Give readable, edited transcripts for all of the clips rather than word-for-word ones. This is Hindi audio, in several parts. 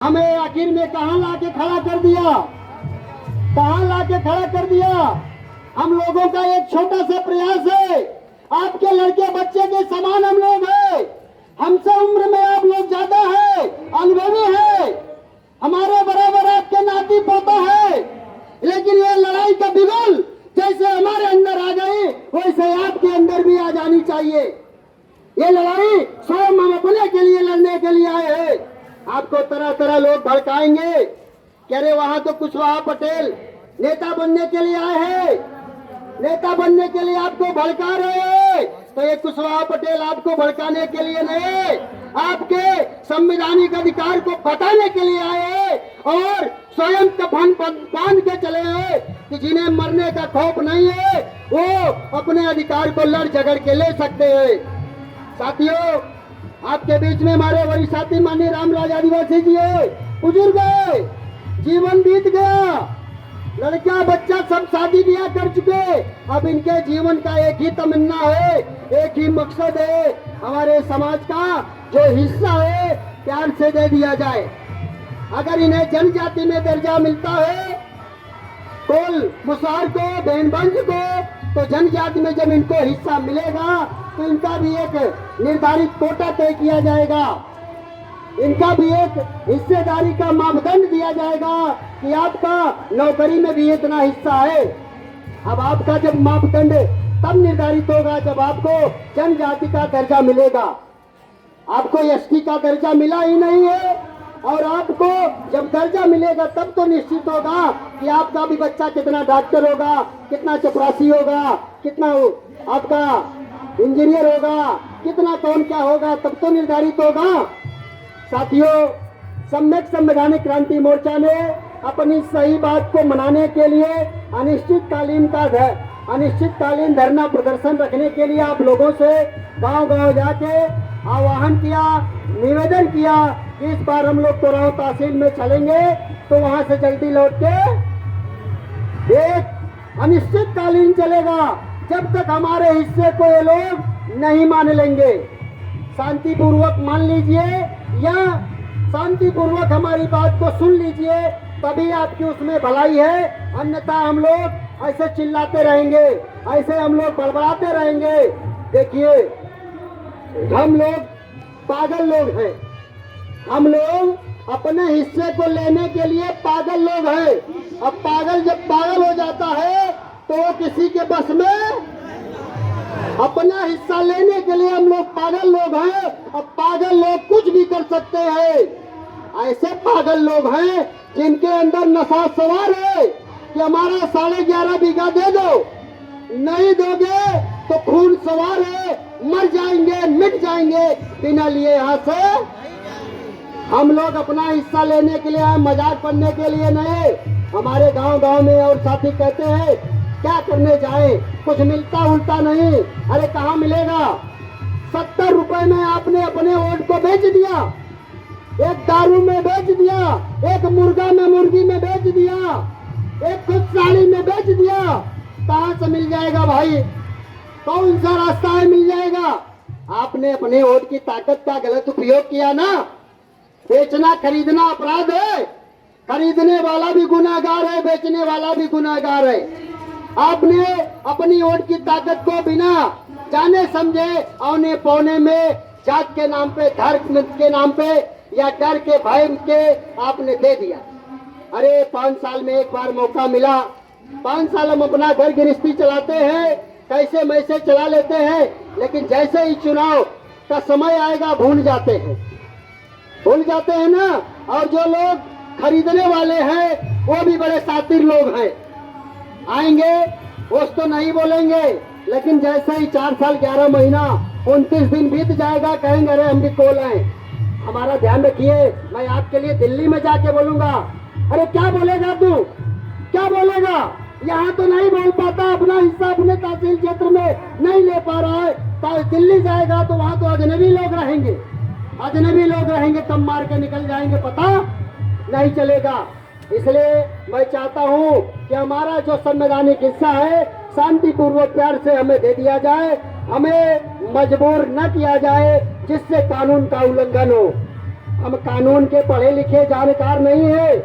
हमें आखिर में कहाँ लाके खड़ा कर दिया, कहाँ लाके खड़ा कर दिया। हम लोगों का एक छोटा सा प्रयास है, आपके लड़के बच्चे के समान हम लोग हैं, हमसे उम्र में आप लोग ज्यादा है, अनुभवी है, हमारे बराबर आपके नाती पोता है, लेकिन ये लड़ाई का बिगुल जैसे हमारे अंदर आ गई वैसे आपके अंदर भी आ जानी चाहिए। ये लड़ाई स्वयं हम अपने के लिए लड़ने के लिए आए हैं। आपको तरह तरह लोग भड़काएंगे कि अरे वहां तो कुशवाहा पटेल नेता बनने के लिए आए हैं, नेता बनने के लिए आपको भड़का रहे हैं। तो ये कुशवाहा पटेल आपको भड़काने के लिए नहीं, आपके संवैधानिक अधिकार को बताने के लिए आए हैं और स्वयं कफन बांध के चले हैं कि जिन्हें मरने का खौफ नहीं है वो अपने अधिकार को लड़ झगड़ के ले सकते हैं। साथियों, आपके बीच में हमारे वरिष्ठ साथी माननीय रामराज आदिवासी जी है, बुजुर्ग है, जीवन बीत गया, लड़का बच्चा सब शादी ब्याह कर चुके। अब इनके जीवन का एक ही तमन्ना है, एक ही मकसद है, हमारे समाज का जो हिस्सा है प्यार से दे दिया जाए। अगर इन्हें जनजाति में दर्जा मिलता है, कोल मुसार को, बेनबंज को, तो जनजाति में जब इनको हिस्सा मिलेगा तो इनका भी एक निर्धारित कोटा तय किया जाएगा, इनका भी एक हिस्सेदारी का मापदंड दिया जाएगा कि आपका नौकरी में भी इतना हिस्सा है। अब आपका जब मापदंड तब निर्धारित होगा जब आपको जनजाति का दर्जा मिलेगा। आपको एसटी का दर्जा मिला ही नहीं है और आपको जब दर्जा मिलेगा तब तो निश्चित होगा कि आपका भी बच्चा कितना डॉक्टर होगा, कितना चपरासी होगा, कितना आपका इंजीनियर होगा, कितना कौन क्या होगा, तब तो निर्धारित होगा। साथियों, सम्यक संवैधानिक क्रांति मोर्चा ने अपनी सही बात को मनाने के लिए अनिश्चितकालीन धरना प्रदर्शन रखने के लिए आप लोगों से गांव-गांव जाके आह्वान किया, निवेदन किया कि इस बार हम लोग कोरांव तहसील में चलेंगे तो वहां से जल्दी लौट के एक अनिश्चितकालीन चलेगा जब तक हमारे हिस्से को ये लोग नहीं मान लेंगे। शांतिपूर्वक मान लीजिए या शांतिपूर्वक हमारी बात को सुन लीजिए, तभी आपकी उसमें भलाई है, अन्यथा हम लोग ऐसे चिल्लाते रहेंगे, ऐसे हम लोग बड़बड़ाते रहेंगे। देखिए, हम लोग पागल लोग हैं, हम लोग अपने हिस्से को लेने के लिए पागल लोग हैं। अब पागल जब पागल हो जाता है तो वो किसी के बस में, अपना हिस्सा लेने के लिए हम लोग पागल लोग हैं। अब पागल लोग कुछ भी कर सकते हैं। ऐसे पागल लोग हैं जिनके अंदर नशा सवार है कि हमारा 11.5 बीघा दे दो, नहीं दोगे तो खून सवार है, मर जाएंगे, मिट जाएंगे, बिना लिए यहाँ से। हम लोग अपना हिस्सा लेने के लिए आए, मजाक करने के लिए नहीं। हमारे गांव-गांव में और साथी कहते हैं क्या करने जाए, कुछ मिलता उल्टा नहीं। अरे कहाँ मिलेगा? 70 रुपए में आपने अपने वोट को बेच दिया, एक दारू में बेच दिया, एक मुर्गा में मुर्गी में बेच दिया, एक खुद साड़ी में बेच दिया। कहाँ से मिल जाएगा भाई? कौन सा रास्ता है मिल जाएगा? आपने अपने वोट की ताकत का गलत उपयोग किया ना। बेचना खरीदना अपराध है, खरीदने वाला भी गुनाहगार है, बेचने वाला भी गुनाहगार है। आपने अपनी वोट की ताकत को बिना जाने समझे औने पौने में जात के नाम पे, धर्म के नाम पे या डर के भय के आपने दे दिया। अरे 5 साल में एक बार मौका मिला, 5 साल हम अपना घर गृहस्थी चलाते हैं, कैसे मैसे चला लेते हैं, लेकिन जैसे ही चुनाव का समय आएगा भूल जाते हैं ना। और जो लोग खरीदने वाले हैं वो भी बड़े शातिर लोग हैं, आएंगे वो तो नहीं बोलेंगे, लेकिन जैसे ही 4 साल 11 महीना 29 दिन बीत जाएगा कहेंगे अरे हम भी कोल हैं, हमारा ध्यान रखिए, मैं आपके लिए दिल्ली में जाके बोलूंगा। अरे क्या बोलेगा तू, क्या बोलेगा? यहाँ तो नहीं बोल पाता, अपना हिस्सा अपने तहसील क्षेत्र में नहीं ले पा रहा है, तो दिल्ली जाएगा तो वहाँ तो अजनबी लोग रहेंगे, कम मार के निकल जाएंगे, पता नहीं चलेगा। इसलिए मैं चाहता हूँ कि हमारा जो संवैधानिक हिस्सा है शांतिपूर्वक प्यार से हमें दे दिया जाए, हमें मजबूर न किया जाए जिससे कानून का उल्लंघन हो। हम कानून के पढ़े लिखे जानकार नहीं है।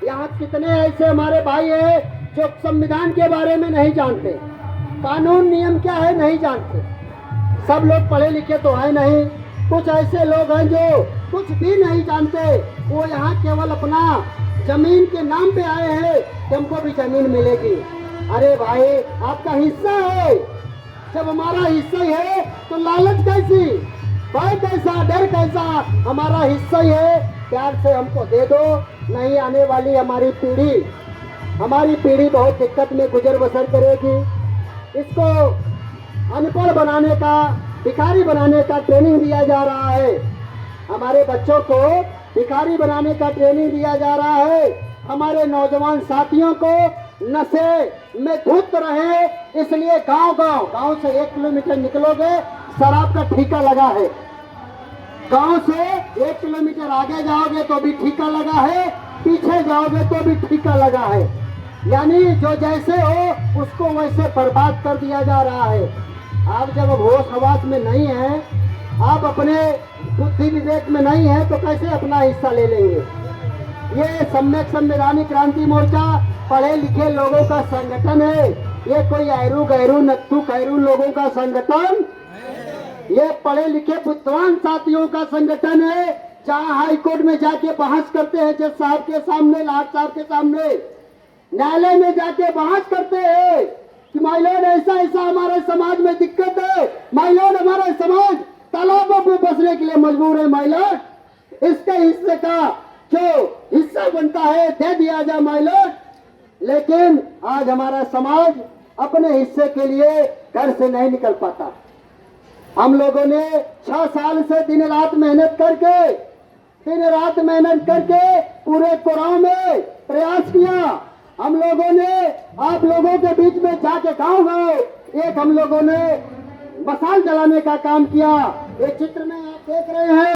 यहाँ कितने ऐसे हमारे भाई हैं जो संविधान के बारे में नहीं जानते, कानून नियम क्या है नहीं जानते। सब लोग पढ़े लिखे तो है नहीं, कुछ ऐसे लोग हैं जो कुछ भी नहीं जानते। वो यहाँ केवल अपना जमीन के नाम पे आए हैं कि हमको भी जमीन मिलेगी। अरे भाई, आपका हिस्सा है, जब हमारा हिस्सा ही है तो लालच कैसी, भय कैसा, डर कैसा? हमारा हिस्सा ही है, प्यार से हमको दे दो। नहीं आने वाली हमारी पीढ़ी बहुत दिक्कत में गुजर बसर करेगी। इसको अनपढ़ बनाने का, भिखारी बनाने का ट्रेनिंग दिया जा रहा है। हमारे बच्चों को भिखारी बनाने का ट्रेनिंग दिया जा रहा है। हमारे नौजवान साथियों को नशे में धुत रहे, इसलिए गांव से 1 किलोमीटर निकलोगे शराब का ठेका लगा है। गांव से 1 किलोमीटर आगे जाओगे तो भी ठेका लगा है, पीछे जाओगे तो भी ठेका लगा है। यानी जो जैसे हो उसको वैसे बर्बाद कर दिया जा रहा है। आप जब होश हवास में नहीं है, आप अपने बुद्धि विवेक में नहीं है, तो कैसे अपना हिस्सा ले लेंगे? ये सम्यक संवैधानिक क्रांति मोर्चा पढ़े लिखे लोगों का संगठन है। ये कोई ऐरू गैरू नत्थु खैरू लोगों का संगठन, ये पढ़े लिखे बुद्धिमान साथियों का संगठन है। जहाँ हाई कोर्ट में जाके बहस करते हैं जज साहब के सामने, लाट साहब के सामने, न्यायालय में जाके बहस करते हैं कि माय लॉर्ड ऐसा हमारे समाज में दिक्कत है, माय लॉर्ड हमारा समाज तालाबों में बसने के लिए मजबूर है, माय लॉर्ड इसके हिस्से का जो हिस्सा बनता है दे दिया जाए माय लॉर्ड। लेकिन आज हमारा समाज अपने हिस्से के लिए घर से नहीं निकल पाता। हम लोगों ने 6 साल से दिन रात मेहनत करके पूरे कोराव में प्रयास किया। हम लोगों ने आप लोगों के बीच में जाके गांव एक हम लोगों ने मसाल जलाने का काम किया। ये चित्र में आप देख रहे हैं।